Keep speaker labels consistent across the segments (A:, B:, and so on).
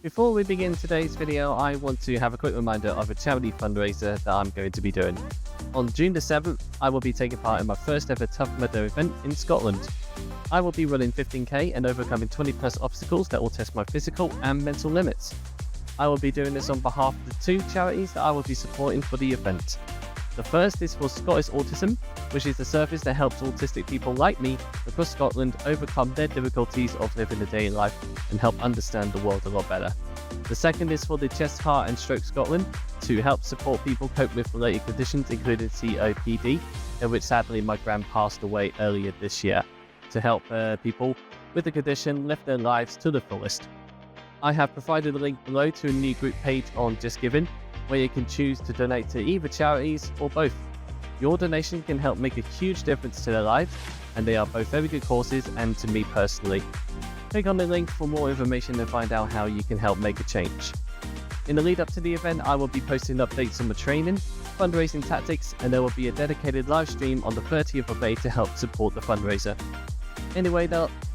A: Before we begin today's video, I want to have a quick reminder of a charity fundraiser that I'm going to be doing. On June the 7th, I will be taking part in my first ever Tough Mudder event in Scotland. I will be running 15k and overcoming 20 plus obstacles that will test my physical and mental limits. I will be doing this on behalf of the two charities that I will be supporting for the event. The first is for Scottish Autism, which is the service that helps autistic people like me across Scotland overcome their difficulties of living a daily life and help understand the world a lot better. The second is for the Chest, Heart and Stroke Scotland to help support people cope with related conditions including COPD, in which sadly my gran passed away earlier this year, to help people with the condition live their lives to the fullest. I have provided a link below to a new group page on JustGiving, where you can choose to donate to either charities or both. Your donation can help make a huge difference to their lives, and they are both very good causes and to me personally. Click on the link for more information and find out how you can help make a change. In the lead up to the event, I will be posting updates on the training, fundraising tactics, and there will be a dedicated live stream on the 30th of May to help support the fundraiser. Anyway,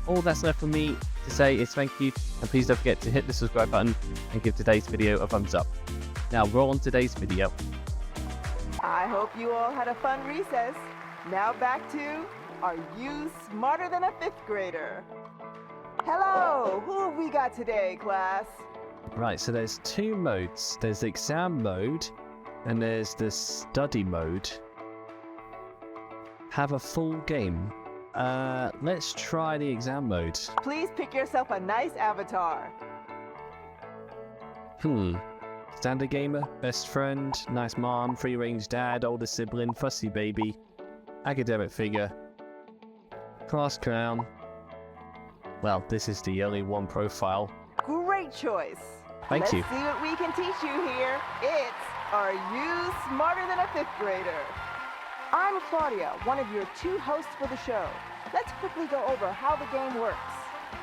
A: all that's left for me to say is thank you, and please don't forget to hit the subscribe button and give today's video a thumbs up. Now roll on today's video.
B: I hope you all had a fun recess. Now back to, are you smarter than a 5th grader? Hello, who have we got today, class?
A: Right, so there's two modes. There's the exam mode and there's the study mode. Have a full game. Let's try the exam mode.
B: Please pick yourself a nice avatar.
A: Standard gamer, best friend, nice mom, free-range dad, older sibling, fussy baby, academic figure, class clown. Well, this is the only one profile.
B: Great choice.
A: Thank you.
B: Let's see what we can teach you here. It's, are you smarter than a 5th grader? I'm Claudia, one of your two hosts for the show. Let's quickly go over how the game works.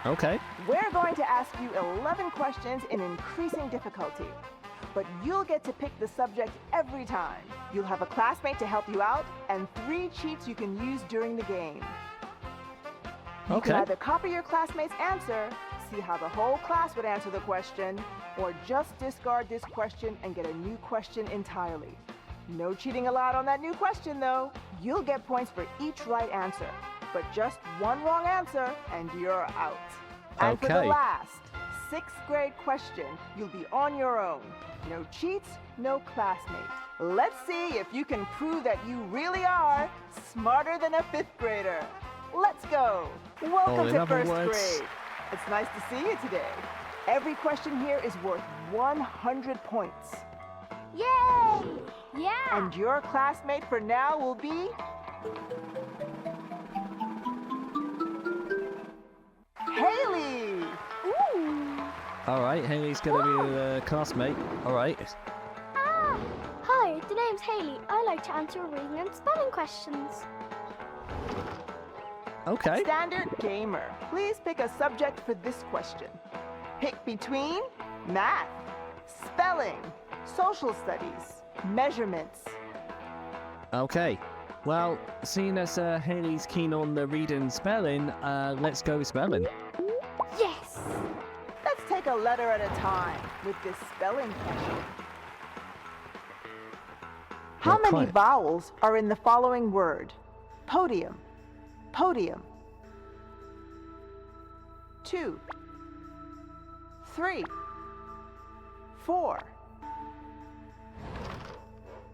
A: Okay.
B: We're going to ask you 11 questions in increasing difficulty. But you'll get to pick the subject every time. You'll have a classmate to help you out, and 3 cheats you can use during the game. You can either copy your classmate's answer, see how the whole class would answer the question, or just discard this question and get a new question entirely. No cheating allowed on that new question, though. You'll get points for each right answer, but just one wrong answer, and you're out. And for the last 6th grade question, you'll be on your own. No cheats, no classmate. Let's see if you can prove that you really are smarter than a 5th grader. Let's go. Welcome to 1st grade. It's nice to see you today. Every question here is worth 100 points.
C: Yay! Yeah!
B: And your classmate for now will be Haley!
C: Ooh!
A: Alright, Haley's gonna be the classmate. Alright.
C: Hi, the name's Haley. I like to answer reading and spelling questions.
A: Okay.
B: Standard gamer, please pick a subject for this question. Pick between math, spelling, social studies, measurements.
A: Okay. Well, seeing as Haley's keen on the reading and spelling, let's go with spelling.
C: Yes!
B: Let's take a letter at a time with this spelling question. How many vowels are in the following word? Podium. Podium. 2, 3, 4.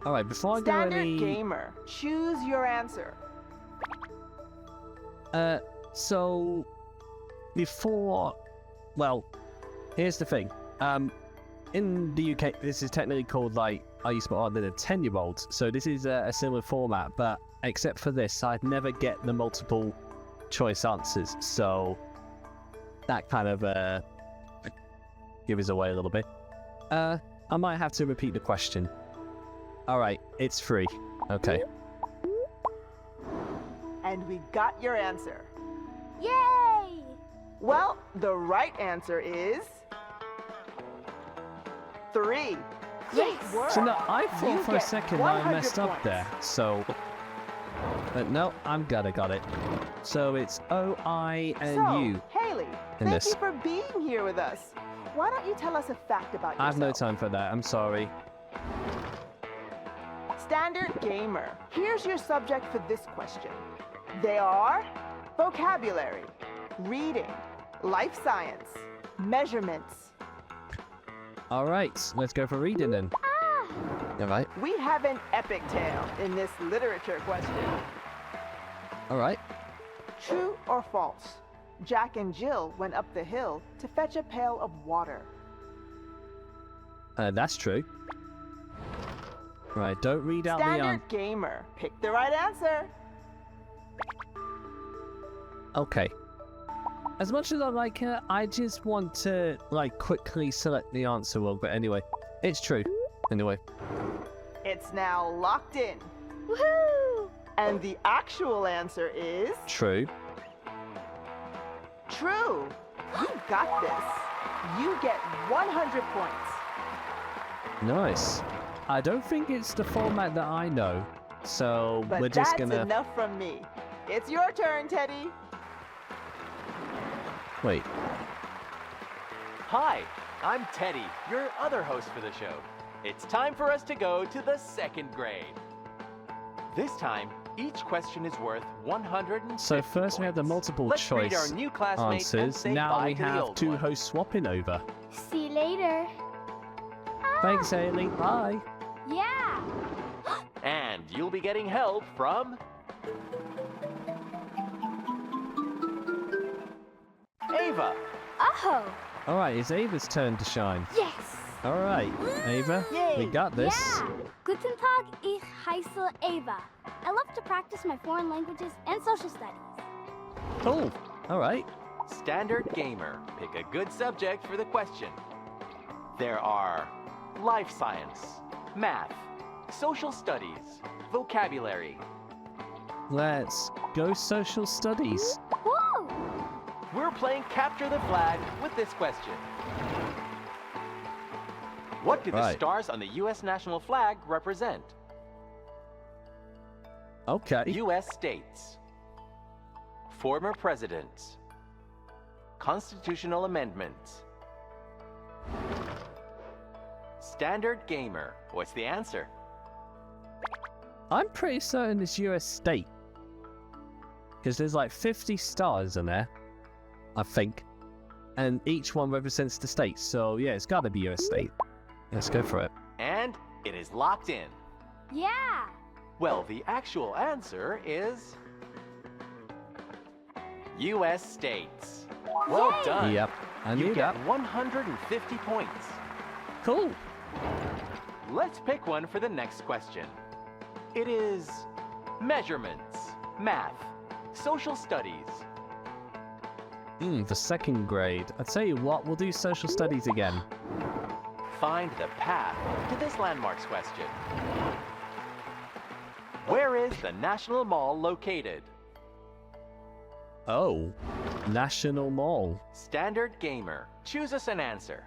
A: Alright, before I go
B: Standard gamer, choose your answer.
A: So before, well, here's the thing. In the UK, this is technically called like, are you smarter than a 10-year-old? So this is a similar format, but except for this, I'd never get the multiple choice answers. So that kind of gives away a little bit. I might have to repeat the question. Alright, it's 3. Okay.
B: And we got your answer.
C: Yay!
B: Well, the right answer is 3.
C: Yes!
B: Work.
A: So no, I thought
B: You
A: for a
B: get
A: second I
B: 100
A: messed up
B: points.
A: there. So, but no, I'm got it. So it's O, I, and
B: So,
A: U.
B: Haley,
A: in
B: thank
A: this.
B: you for being here with us. why don't you tell us a fact about yourself?
A: I have no time for that. I'm sorry.
B: Standard gamer. Here's your subject for this question. They are vocabulary, reading, life science, measurements.
A: All right, let's go for reading then. All right.
B: We have an epic tale in this literature question.
A: All right.
B: True or false? Jack and Jill went up the hill to fetch a pail of water.
A: That's true. Right, don't read out the
B: Standard gamer. Pick the right answer.
A: Okay. As much as I like it, I just want to quickly select the answer. Well, but anyway, it's true. Anyway.
B: It's now locked in.
C: Woohoo!
B: And the actual answer is
A: True.
B: true. You got this. You get 100 points.
A: Nice. I don't think it's the format that I know, so
B: But
A: we're just
B: that's
A: gonna
B: enough from me. It's your turn, Teddy.
A: wait.
D: Hi, I'm Teddy, your other host for the show. It's time for us to go to the second grade. This time, each question is worth 150
A: So first we have the
D: points.
A: multiple
D: Let's
A: choice
D: read our new classmates and
A: answers.
D: say
A: Now
D: bye
A: we
D: to the
A: have
D: old
A: two
D: ones.
A: hosts swapping over.
C: See you later.
A: Thanks, Haley. Bye.
C: Yeah.
D: And you'll be getting help from Ava.
C: Oh.
A: All right, it's Ava's turn to shine.
C: Yes.
A: All right, Ava, we
B: Yay.
A: got this.
C: Yeah. Guten Tag, ich heiße Ava. I love to practice my foreign languages and social studies.
A: Cool. All right.
D: Standard gamer. Pick a good subject for the question. There are life science, math, social studies, vocabulary.
A: Let's go social studies.
C: Woo!
D: We're playing Capture the Flag with this question. What do the
A: Right.
D: stars on the U.S. national flag represent?
A: Okay.
D: U.S. states, former presidents, constitutional amendments. Standard gamer, what's the answer?
A: I'm pretty certain it's US state. Because there's like 50 stars in there, I think. And each one represents the state. So yeah, it's gotta be US state. Let's go for it.
D: And it is locked in.
C: Yeah.
D: Well, the actual answer is U.S. states. Well
C: Yay!
D: done.
A: Yep, I
D: You
A: knew
D: get
A: that.
D: 150 points.
A: Cool.
D: Let's pick one for the next question. It is measurements, math, social studies.
A: The second grade. I tell you what, we'll do social studies again.
D: Find the path to this landmarks question. Where is the National Mall located?
A: Oh, National Mall.
D: Standard gamer, choose us an answer.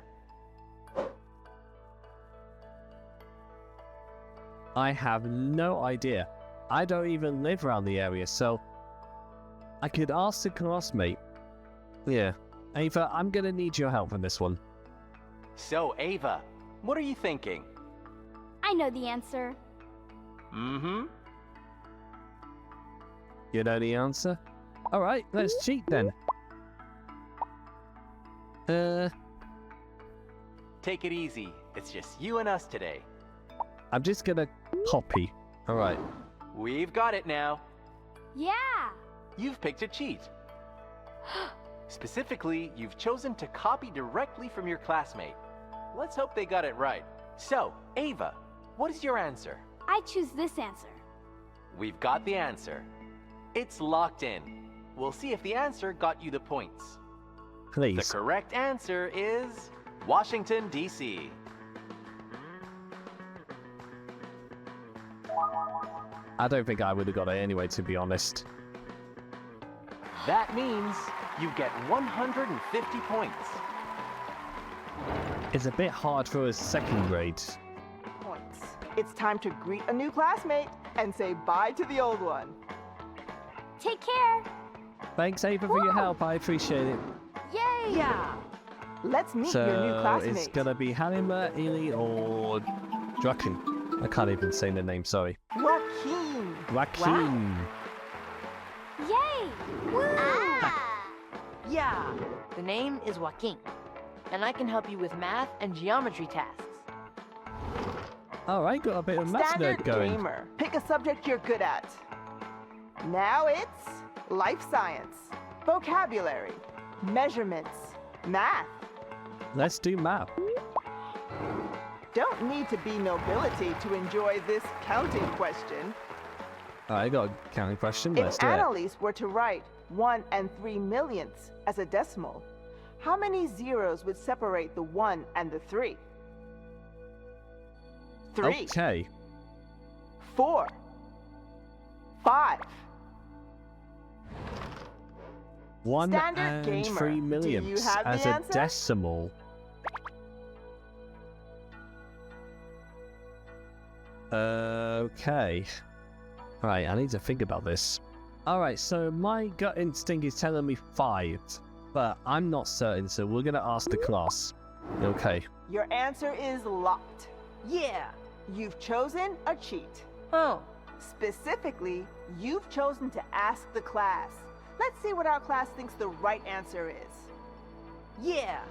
A: I have no idea. I don't even live around the area, so I could ask the classmate. Yeah, Ava, I'm gonna need your help on this one.
D: So, Ava, what are you thinking?
C: I know the answer.
D: Mm-hmm.
A: You know the answer? Alright, let's cheat then.
D: Take it easy. It's just you and us today.
A: I'm just gonna copy. Alright.
D: We've got it now.
C: Yeah.
D: You've picked a cheat. Specifically, you've chosen to copy directly from your classmate. Let's hope they got it right. So, Ava, what is your answer?
C: I choose this answer.
D: We've got the answer. It's locked in. We'll see if the answer got you the points. The
A: Please.
D: correct answer is Washington, D.C.
A: I don't think I would have got it anyway, to be honest.
D: That means you get 150 points.
A: It's a bit hard for a second grade.
B: Points. It's time to greet a new classmate and say bye to the old one.
C: Take care.
A: Thanks, Ava, for your help. I appreciate it.
C: Yay.
B: Yeah. Let's meet your new
A: So
B: classmate.
A: it's gonna be Halima, Ely, or Draken. I can't even say the name, sorry.
B: Joaquin.
A: Joaquin.
C: Yay! Woo!
E: Yeah, the name is Joaquin, and I can help you with math and geometry tasks.
A: Alright, got a bit of math
B: Standard
A: nerd going.
B: gamer. Pick a subject you're good at. Now it's life science, vocabulary, measurements, math.
A: Let's do math.
B: Don't need to be nobility to enjoy this counting question.
A: Alright, I got a counting question. Let's
B: If
A: do it.
B: Annalise were to write 1 3 millionths as a decimal, how many zeros would separate the 1 and the 3? 3,
A: Okay.
B: 4, 5.
A: 1
B: Standard
A: and
B: gamer.
A: 3
B: Do you
A: millionths
B: have the
A: as a
B: answer?
A: decimal. Okay. Alright, I need to think about this. Alright, so my gut instinct is telling me 5, but I'm not certain, so we're gonna ask the class. Okay.
B: Your answer is locked.
E: Yeah.
B: You've chosen a cheat.
E: Oh,
B: Specifically, you've chosen to ask the class. Let's see what our class thinks the right answer is.
E: yeah.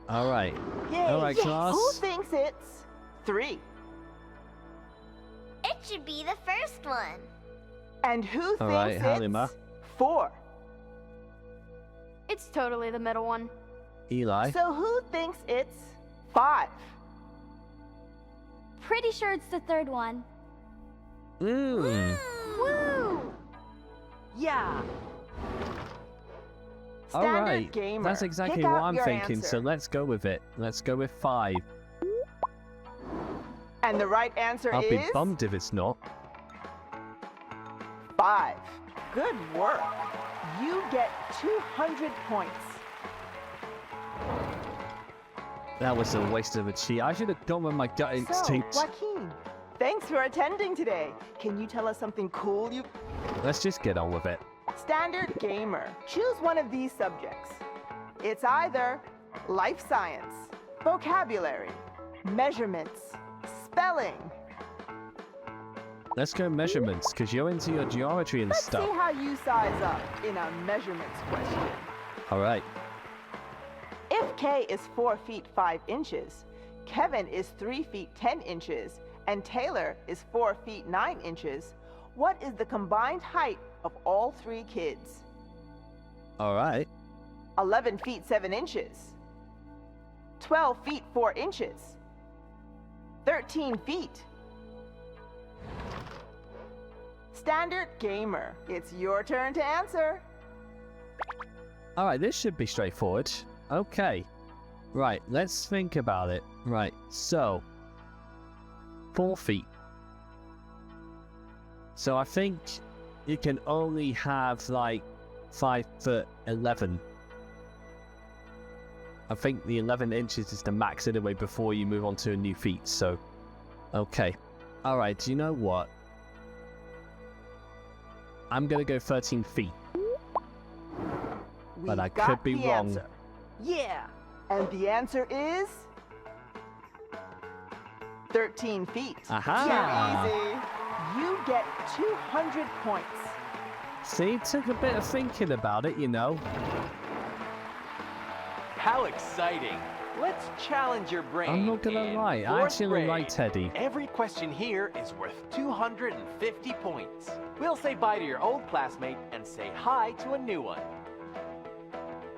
A: Alright.
B: Yay!
A: Alright, class.
B: Who thinks it's 3?
F: It should be the first one.
B: And who
A: All right,
B: thinks
A: Halima.
B: it's 4?
C: It's totally the middle one.
A: Eli.
B: So who thinks it's 5?
C: Pretty sure it's the third one.
A: Mmm.
C: Woo!
E: Yeah.
B: Standard
A: Alright.
B: gamer.
A: That's exactly
B: Pick
A: what
B: out
A: I'm
B: your
A: thinking, so
B: answer.
A: let's go with it. Let's go with 5.
B: And the right answer
A: I'll
B: is
A: be bummed if it's not.
B: 5. Good work. You get 200 points.
A: That was a waste of a cheat. I should have gone with my gut instinct.
B: So, Joaquin, thanks for attending today. Can you tell us something cool you...
A: Let's just get on with it.
B: Standard gamer. Choose one of these subjects. It's either life science, vocabulary, measurements, spelling.
A: Let's go measurements, because you're into your geometry and
B: Let's
A: stuff.
B: see how you size up in a measurements question.
A: Alright.
B: If K is 4 feet 5 inches, Kevin is 3 feet 10 inches, and Taylor is 4 feet 9 inches, what is the combined height of all 3 kids?
A: Alright.
B: 11 feet 7 inches, 12 feet 4 inches, 13 feet. Standard gamer, it's your turn to answer.
A: Alright, this should be straightforward. Okay. Right, let's think about it. Right, so 4 feet. So I think you can only have like 5'11". I think the 11 inches is the max anyway before you move on to a new feet, so okay. Alright, do you know what? I'm gonna go 13 feet. But I
B: got
A: could be
B: the
A: wrong.
B: answer.
E: Yeah.
B: And the answer is 13 feet.
A: Aha!
B: Too easy. You get 200 points.
A: See, it took a bit of thinking about it, you know.
D: How exciting! Let's challenge your brain.
A: I'm not gonna
D: in
A: lie, I
D: fourth
A: actually
D: grade.
A: like Teddy.
D: Every question here is worth 250 points. We'll say bye to your old classmate and say hi to a new one.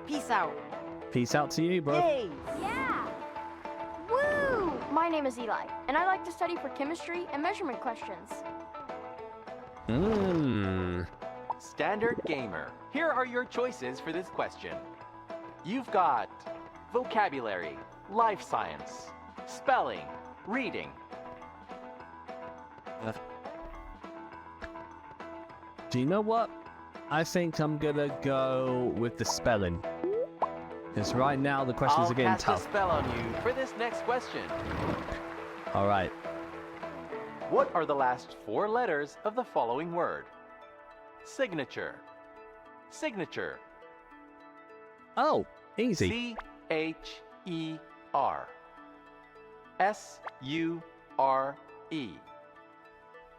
E: Peace out.
A: Peace out to you, bro.
E: Yay.
C: Yeah! Woo! My name is Eli, and I like to study for chemistry and measurement questions.
A: Mmm.
D: Standard gamer. Here are your choices for this question. You've got vocabulary, life science, spelling, reading.
A: Do you know what? I think I'm gonna go with the spelling. Because right now the questions
D: I'll
A: are getting
D: cast a
A: tough.
D: spell on you for this next question.
A: Alright.
D: What are the last 4 letters of the following word? Signature. Signature.
A: Oh, easy.
D: H-E-R. S-U-R-E.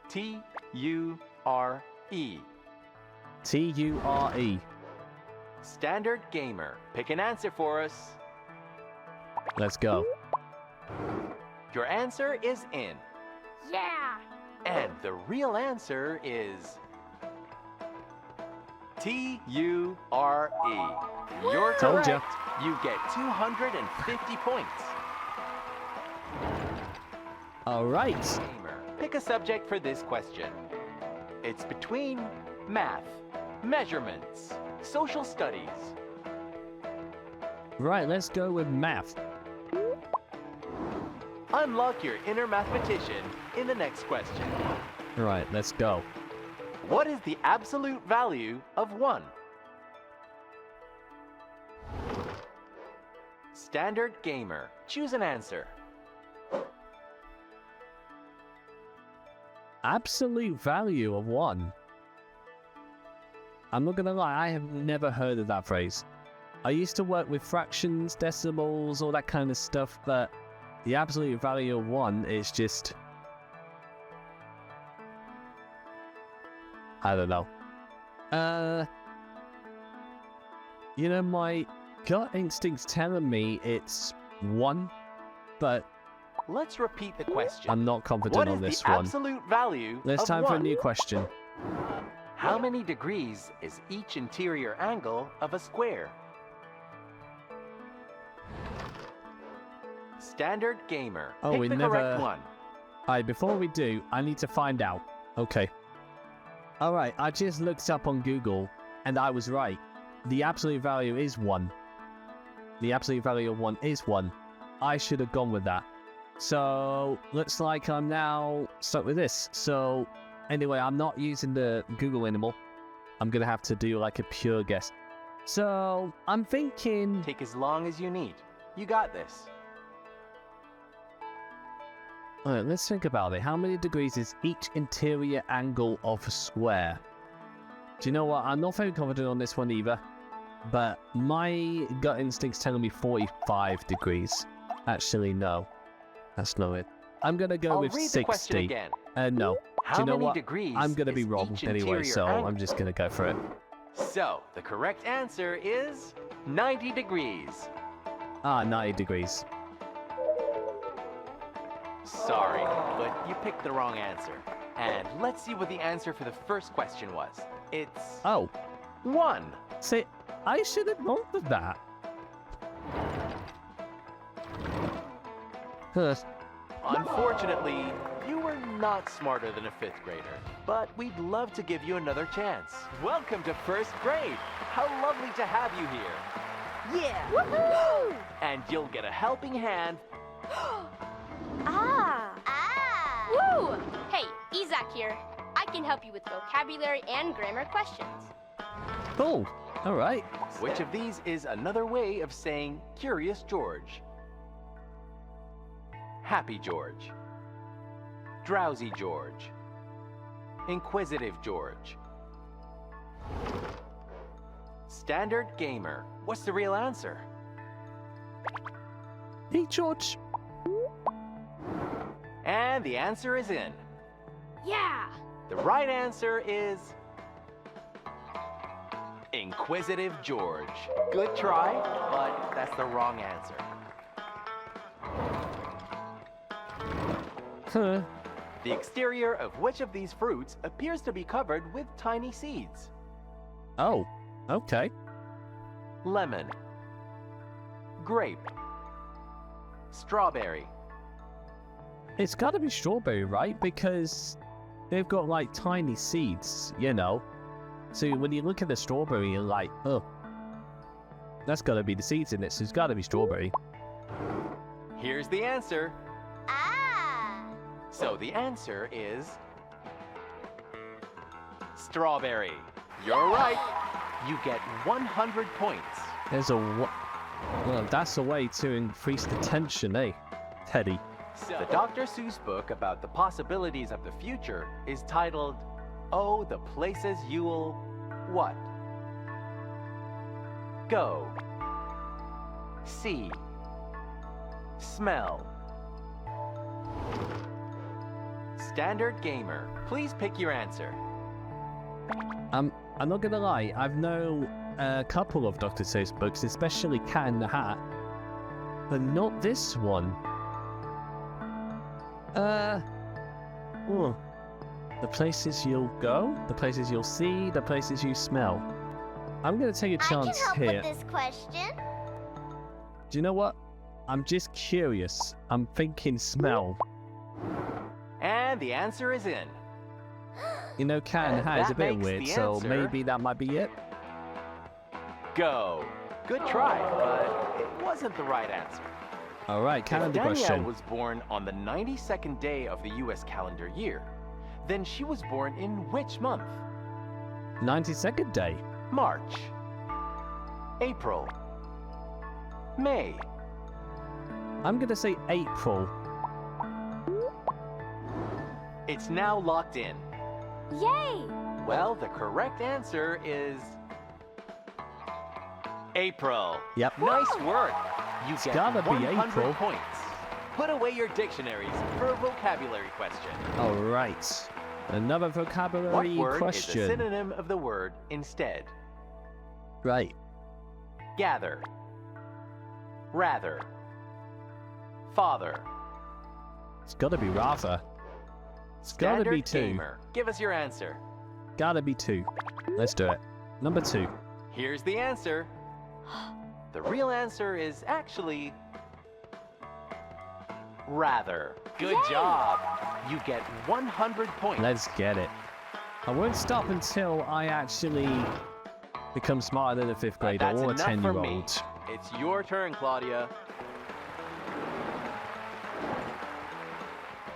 D: T-U-R-E.
A: T-U-R-E.
D: Standard Gamer, pick an answer for us.
A: Let's go.
D: Your answer is in.
C: Yeah!
D: And the real answer is T-U-R-E. You're
A: Told
D: correct.
A: ya.
D: You get 250 points.
A: All right.
D: Gamer, pick a subject for this question. It's between math, measurements, social studies.
A: Right, let's go with math.
D: Unlock your inner mathematician in the next question.
A: Right, let's go.
D: What is the absolute value of 1? Standard Gamer, choose an answer.
A: Absolute value of 1. I'm not gonna lie, I have never heard of that phrase. I used to work with fractions, decimals, all that kind of stuff, but the absolute value of 1 is just... I don't know. You know, my gut instinct's telling me it's 1, but
D: Let's repeat the question.
A: I'm not confident
D: What
A: on
D: is
A: this
D: the
A: one.
D: absolute value
A: Let's
D: of
A: time for a
D: 1?
A: new question.
D: How many degrees is each interior angle of a square? Standard Gamer,
A: Oh,
D: pick
A: we
D: the
A: never-
D: correct one.
A: Alright, before we do, I need to find out. Okay. Alright, I just looked up on Google, and I was right. The absolute value is 1. The absolute value of 1 is 1. I should have gone with that. So, looks like I'm now stuck with this. So, anyway, I'm not using the Google anymore. I'm going to have to do like a pure guess. So, I'm thinking...
D: Take as long as you need. You got this.
A: Alright, let's think about it. How many degrees is each interior angle of a square? Do you know what? I'm not very confident on this one either. But my gut instinct's telling me 45 degrees. Actually, no. That's not it. I'm going to go
D: I'll
A: with
D: read
A: 60.
D: the question again.
A: No.
D: How
A: Do you know
D: many
A: what?
D: degrees
A: I'm going to be
D: is
A: wrong
D: each
A: anyway,
D: interior
A: so
D: angle?
A: I'm just going to go for it.
D: So, the correct answer is 90 degrees.
A: Ah, 90 degrees.
D: Sorry, but you picked the wrong answer. And let's see what the answer for the first question was. It's
A: Oh,
D: 1.
A: see, I should have gone with that. Huh.
D: Unfortunately, you were not smarter than a 5th grader, but we'd love to give you another chance. Welcome to 1st grade. How lovely to have you here.
E: Yeah!
C: Woohoo!
D: And you'll get a helping hand.
C: Ah!
F: Ah!
C: Woo! Hey, Isaac here. I can help you with vocabulary and grammar questions.
A: Cool. All right.
D: Which of these is another way of saying Curious George? Happy George. Drowsy George. Inquisitive George. Standard Gamer, what's the real answer?
A: Hey, George.
D: And the answer is in.
C: Yeah!
D: The right answer is Inquisitive George. Good try, but that's the wrong answer.
A: Huh.
D: The exterior of which of these fruits appears to be covered with tiny seeds?
A: Oh, okay.
D: Lemon. Grape. Strawberry.
A: It's got to be strawberry, right? Because they've got like tiny seeds, you know. So when you look at the strawberry, you're like, oh, that's got to be the seeds in it, so it's got to be strawberry.
D: Here's the answer.
F: Ah!
D: So the answer is strawberry. You're right. You get 100 points.
A: There's well, that's a way to increase the tension, eh, Teddy?
D: The Dr. Seuss book about the possibilities of the future is titled, Oh, the Places You'll... What? Go. C. Smell. Standard Gamer, please pick your answer.
A: I'm not gonna lie, I've known a couple of Dr. Seuss books, especially Cat in the Hat, but not this one. The places you'll go, the places you'll see, the places you smell. I'm gonna take a
F: I can
A: chance
F: help
A: here.
F: with this question.
A: Do you know what? I'm just curious. I'm thinking smell.
D: And the answer is in.
A: You know, Cat in the Hat is a
D: That
A: bit
D: makes
A: weird,
D: the
A: so
D: answer-
A: maybe that might be it.
D: Go. Good try, but it wasn't the right answer.
A: All right,
D: If
A: calendar
D: Danielle
A: question.
D: was born on the 92nd day of the US calendar year, then she was born in which month?
A: 92nd day.
D: March, April, May.
A: I'm gonna say April.
D: It's now locked in.
C: Yay!
D: Well, the correct answer is April.
A: Yep.
D: Nice work. You get
A: gotta be
D: 100
A: April.
D: points. Put away your dictionaries for a vocabulary question.
A: All right. Another
D: What
A: vocabulary
D: word is a
A: question.
D: synonym of the word instead?
A: Right.
D: Gather, rather, father.
A: It's gotta be rather. It's gotta be
D: Standard
A: two.
D: Gamer, give us your answer.
A: Gotta be two. Let's do it. Number 2.
D: Here's the answer. The real answer is actually rather. Good
C: Yay!
D: job. You get 100 points.
A: Let's get it. I won't stop until I actually become smarter than a 5th grader
D: That's
A: or a
D: enough for me.
A: 10-year-old.
D: It's your turn, Claudia.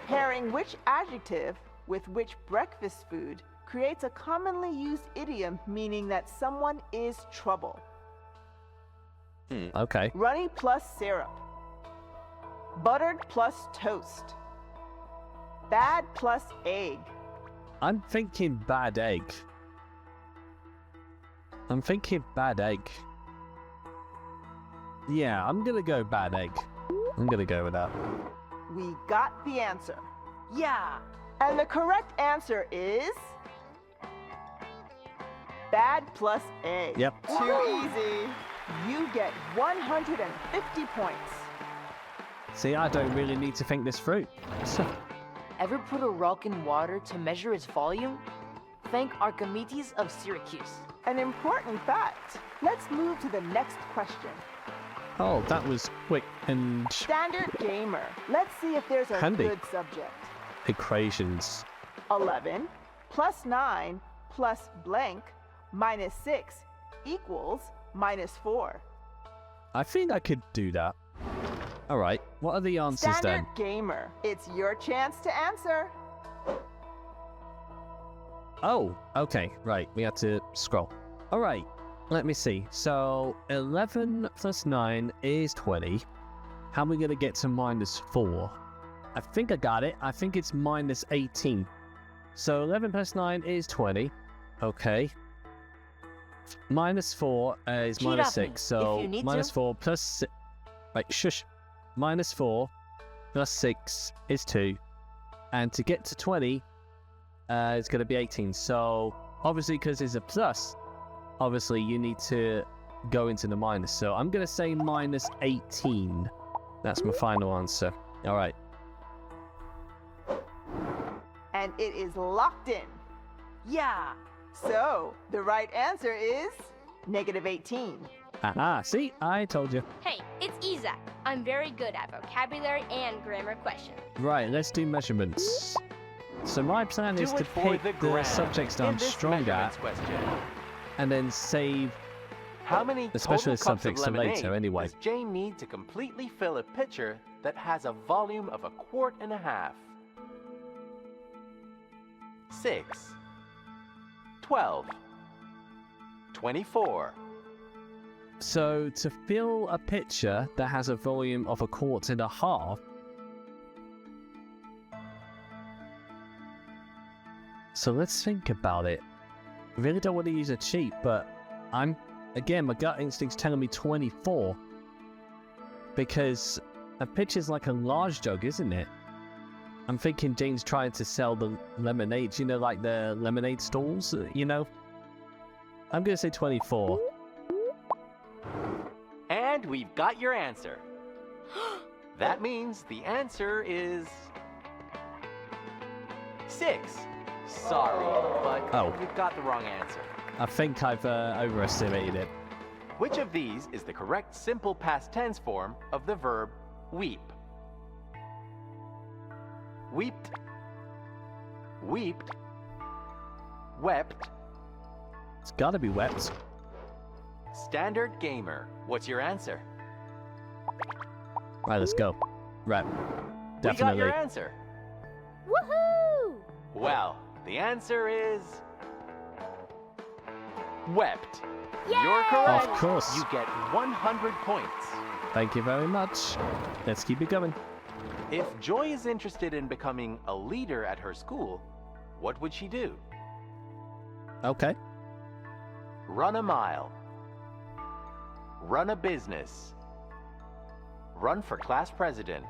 B: Pairing which adjective with which breakfast food creates a commonly used idiom meaning that someone is trouble.
A: Okay.
B: Runny plus syrup. Buttered plus toast. Bad plus egg.
A: I'm thinking bad egg. I'm thinking bad egg. Yeah, I'm gonna go bad egg. I'm gonna go with that.
B: We got the answer.
E: Yeah.
B: And the correct answer is bad plus egg.
A: Yep.
B: Too easy. You get 150 points.
A: See, I don't really need to think this through.
E: Ever put a rock in water to measure its volume? Thank Archimedes of Syracuse.
B: An important fact. Let's move to the next question.
A: Oh, that was quick and
B: Standard Gamer. Let's see if there's a
A: Handy.
B: good subject.
A: equations.
B: 11 plus 9 plus blank minus 6 equals minus 4.
A: I think I could do that. All right, what are the answers
B: Standard
A: then?
B: Gamer. It's your chance to answer.
A: Oh, okay, right, we have to scroll. All right, let me see. So 11 plus 9 is 20. How are we going to get to minus 4? I think I got it. I think it's minus 18. So 11 plus 9 is 20. Okay. Minus 4 is
E: Cheat
A: minus
E: off me,
A: 6. So
E: if you need
A: minus
E: to.
A: 4 plus 6. Right, shush. Minus 4 plus 6 is 2. And to get to 20, it's going to be 18. So obviously, because it's a plus, obviously you need to go into the minus. So I'm going to say minus 18. That's my final answer. All right.
B: And it is locked in.
E: Yeah.
B: So the right answer is negative 18.
A: Aha, see, I told you.
C: Hey, it's Isaac. I'm very good at vocabulary and grammar questions.
A: Right, let's do measurements. So my plan is
D: Do
A: to
D: it for
A: pick the
D: gram
A: subjects that
D: in
A: I'm
D: this
A: strong at
D: measurements question.
A: and then save.
D: How many
A: The
D: total
A: specialist
D: cups of
A: subjects are
D: lemonade
A: later, anyway.
D: does Jane need to completely fill a pitcher that has a volume of 1.5 quarts? 6, 12, 24.
A: So to fill a pitcher that has a volume of 1.5 quarts. So let's think about it. I really don't want to use a cheat, but again, my gut instinct's telling me 24. because a pitch is like a large jug, isn't it? I'm thinking Jane's trying to sell the lemonade, you know, like the lemonade stalls, you know? I'm going to say 24.
D: And we've got your answer. That means the answer is 6. Sorry, but you've got the wrong answer.
A: I think I've overestimated it.
D: Which of these is the correct simple past tense form of the verb weep? Weeped, weeped, wept.
A: It's got to be wept.
D: Standard gamer, what's your answer?
A: Right, let's go. Right,
D: We got
A: definitely.
D: your answer.
C: Woohoo!
D: Well, the answer is wept.
C: Yay!
D: You're correct.
A: Of course.
D: You get 100 points.
A: Thank you very much. Let's keep it going.
D: If Joy is interested in becoming a leader at her school, what would she do?
A: Okay.
D: Run a mile. Run a business. Run for class president.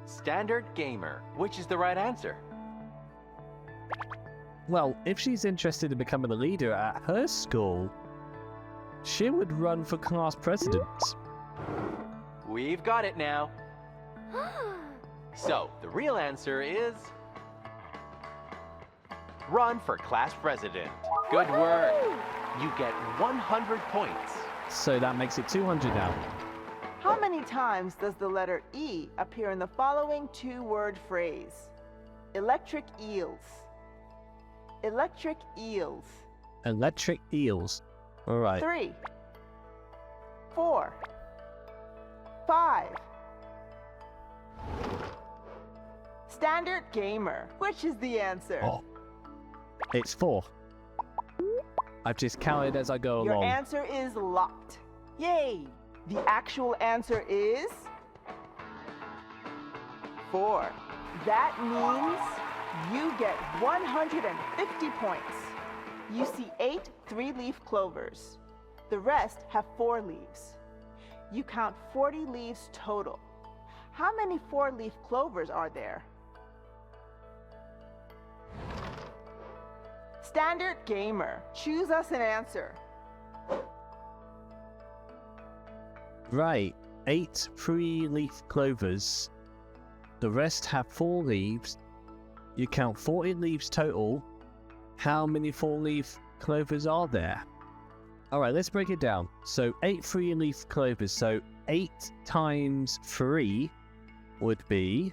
D: Standard gamer, which is the right answer?
A: Well, if she's interested in becoming a leader at her school, she would run for class president.
D: We've got it now. So, the real answer is run for class president. Good work. You get 100 points.
A: So that makes it 200 now.
B: How many times does the letter E appear in the following two-word phrase? Electric eels. Electric eels.
A: Electric eels. All right.
B: 3, 4, 5. Standard gamer, which is the answer?
A: Oh. It's 4. I've just counted as I go
B: Your
A: along.
B: answer is locked. Yay! The actual answer is 4. That means you get 150 points. You see 8 3-leaf clovers. The rest have 4 leaves. You count 40 leaves total. How many 4-leaf clovers are there? Standard gamer, choose us an answer.
A: Right. 8 3-leaf clovers. The rest have 4 leaves. You count 40 leaves total. How many 4-leaf clovers are there? Alright, let's break it down. So 8 3-leaf clovers. So 8 times 3 would be...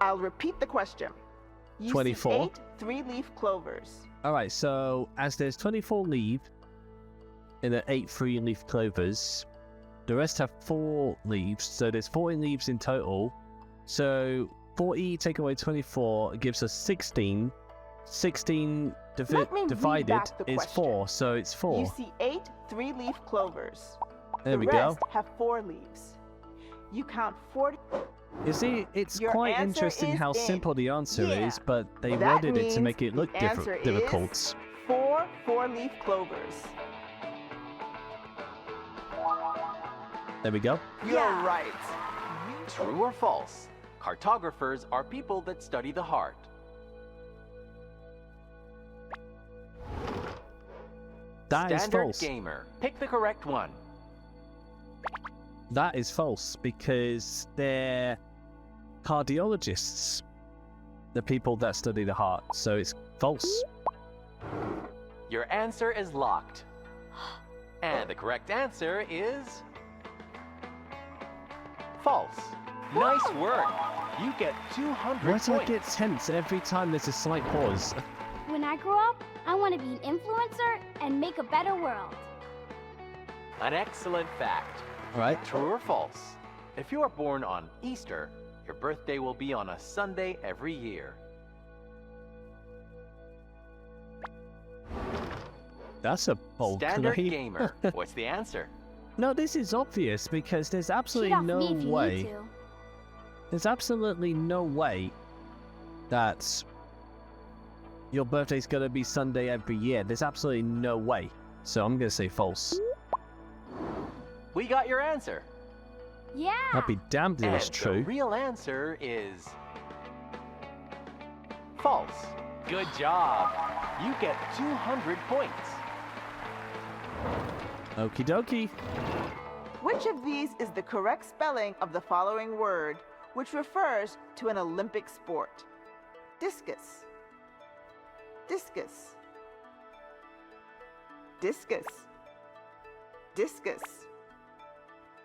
B: I'll repeat the question. You
A: 24.
B: see 8 3-leaf clovers.
A: Alright, so as there's 24 leaves in the 8 3-leaf clovers, the rest have 4 leaves, so there's 40 leaves in total. So 40 take away 24 gives us 16. 16
B: Let me read
A: divided
B: back the
A: is
B: question.
A: 4, so it's 4.
B: You see 8 3-leaf clovers.
A: There we
B: the
A: go.
B: rest have 4 leaves. You count 40.
A: You see, it's
B: Your
A: quite
B: answer
A: interesting
B: is
A: how
B: in.
A: simple the answer
B: Yeah.
A: is, but they
B: That
A: worded it to
B: means
A: make it look
B: the answer is
A: difficult.
B: 4 4-leaf clovers.
A: There we go.
B: You're right.
D: True or false? Cartographers are people that study the heart.
A: That is
D: Standard
A: false.
D: gamer, pick the correct one.
A: That is false because they're cardiologists, the people that study the heart. So it's false.
D: Your answer is locked. And the correct answer is false. Nice work. You get 200
A: Why do I
D: points.
A: get tense every time there's a slight pause?
C: When I grow up, I want to be an influencer and make a better world.
D: An excellent fact.
A: Alright.
D: True or false? If you are born on Easter, your birthday will be on a Sunday every year.
A: That's a bold
D: Standard
A: claim.
D: gamer, what's the answer?
A: No, this is obvious because there's
C: Cheat
A: absolutely
C: off
A: no
C: me if you
A: way.
C: need to.
A: There's absolutely no way that your birthday's gonna be Sunday every year. There's absolutely no way. So I'm going to say false.
D: We got your answer.
C: Yeah.
A: I'll be damned if
D: And
A: it's
D: the
A: true.
D: real answer is false. Good job. You get 200 points.
A: Okie dokie.
B: Which of these is the correct spelling of the following word, which refers to an Olympic sport? Discus. Discus. Discus. Discus.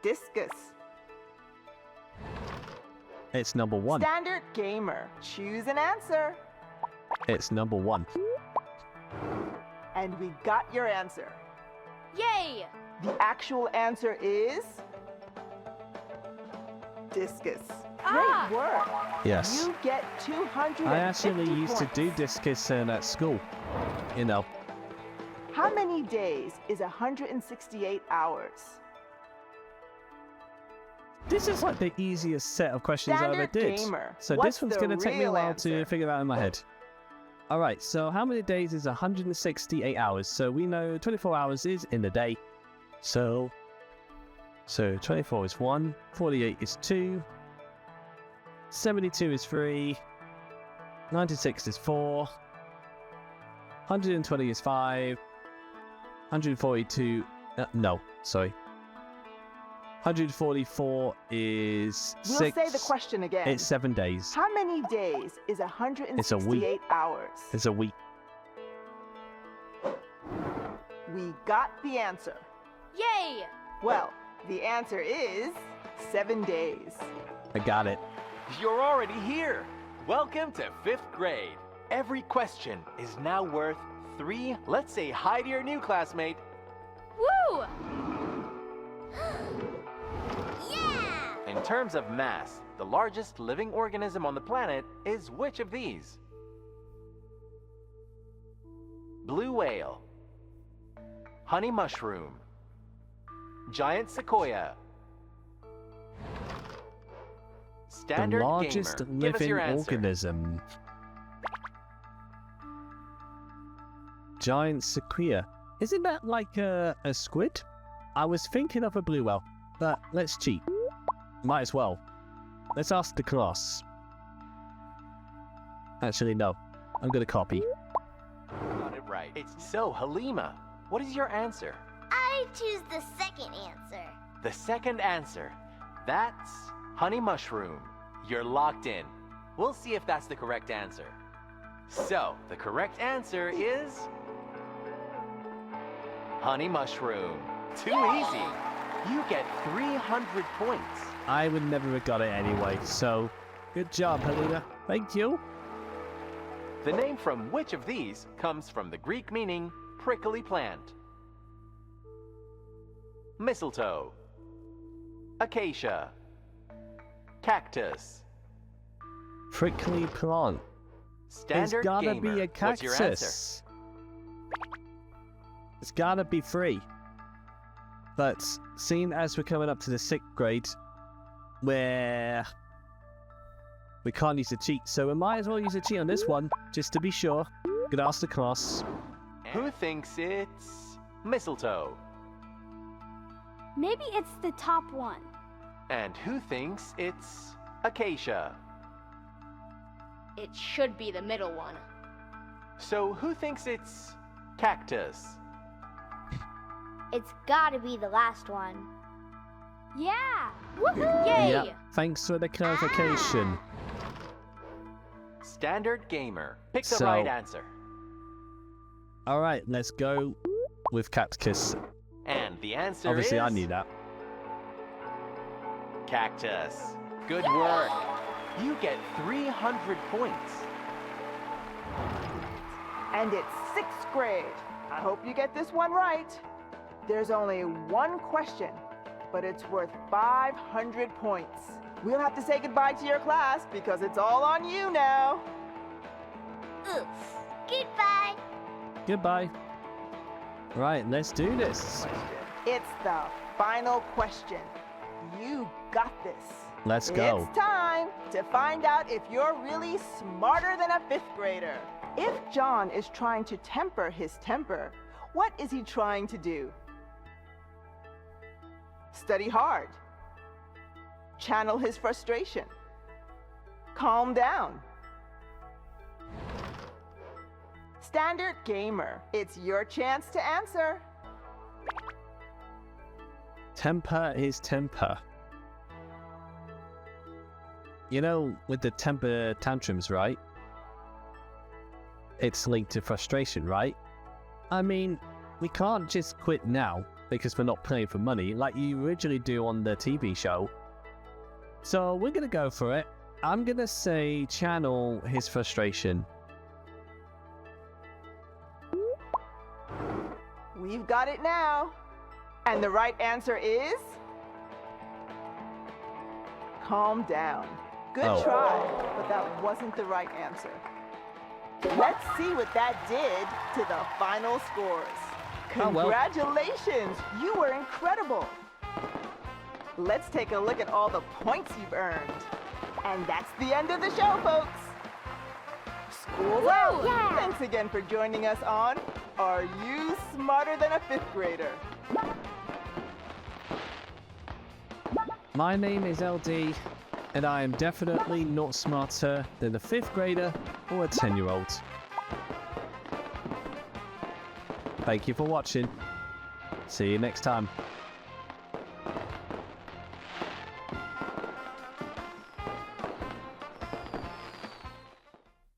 B: Discus.
A: It's number 1.
B: Standard gamer. Choose an answer.
A: It's number 1.
B: And we got your answer.
C: Yay!
B: The actual answer is discus.
C: Ah!
B: Great work.
A: Yes.
B: You get 250
A: I actually used to do
B: points.
A: discus at school. You know.
B: How many days is 168 hours?
A: This is like the easiest set of questions I ever
B: Standard
A: did.
B: gamer.
A: So
B: What's
A: this one's
B: the
A: going to take me a
B: real
A: while
B: answer?
A: to figure out in my head. Alright, so how many days is 168 hours? So we know 24 hours is in the day. So 24 is 1, 48 is 2, 72 is 3, 96 is 4, 120 is 5, 142, no, sorry. 144 is
B: We'll
A: 6.
B: say the question again.
A: It's 7 days.
B: How many days is 168 hours?
A: It's a week.
B: We got the answer.
C: Yay!
B: Well, the answer is 7 days.
A: I got it.
D: You're already here. Welcome to 5th grade. Every question is now worth 3. Let's say hi to your new classmate.
C: Woo!
F: Yeah!
D: In terms of mass, the largest living organism on the planet is which of these? Blue whale, honey mushroom, giant sequoia. Standard
A: The largest
D: gamer, give us
A: living
D: your answer.
A: organism. Giant sequoia. Isn't that like a squid? I was thinking of a blue whale, but let's cheat. Might as well. Let's ask the class. Actually, no. I'm gonna copy.
D: Got it right. It's so, Halima, what is your answer?
F: I choose the second answer.
D: The second answer. That's honey mushroom. You're locked in. We'll see if that's the correct answer. So, the correct answer is honey mushroom. Too easy. You get 300 points.
A: I would never have got it anyway, so good job, Helena. Thank you.
D: The name from which of these comes from the Greek meaning prickly plant? Mistletoe, acacia, cactus.
A: Prickly plant.
D: Standard
A: It's gotta
D: gamer.
A: be a
D: What's your answer?
A: cactus. It's gotta be free. But seeing as we're coming up to the 6th grade, where we can't use a cheat, so we might as well use a cheat on this one, just to be sure. Could ask the class.
D: Who thinks it's mistletoe?
C: Maybe it's the top one.
D: And who thinks it's acacia?
G: It should be the middle one.
D: So who thinks it's cactus?
F: It's gotta be the last one.
C: Yeah! Woohoo! Yay!
A: Yep. Thanks for the clarification.
D: Standard gamer. Pick the
A: So-
D: right answer.
A: Alright, let's go with cactus.
D: And the answer
A: Obviously,
D: is
A: I knew that.
D: cactus. Good work. You get 300 points.
B: And it's 6th grade. I hope you get this one right. There's only one question, but it's worth 500 points. We'll have to say goodbye to your class because it's all on you now.
F: Oof. Goodbye.
A: Goodbye. Right, let's do this.
B: It's the final question. You got this.
A: Let's go.
B: It's time to find out if you're really smarter than a 5th grader. If John is trying to temper his temper, What is he trying to do? Study hard. Channel his frustration. Calm down. Standard gamer, it's your chance to answer.
A: Temper is temper. You know, with the temper tantrums, right? It's linked to frustration, right? I mean, we can't just quit now because we're not playing for money like you originally do on the TV show. So we're gonna go for it. I'm gonna say channel his frustration.
B: We've got it now. And the right answer is... calm down. Good try, but that wasn't the right answer. Let's see what that did to the final scores.
A: Oh, well.
B: Congratulations, you were incredible. Let's take a look at all the points you've earned. And that's the end of the show, folks. School's out.
C: Yeah.
B: Thanks again for joining us on Are You Smarter Than a Fifth Grader?
A: My name is LD, and I am definitely not smarter than a 5th grader or a 10-year-old. Thank you for watching. See you next time.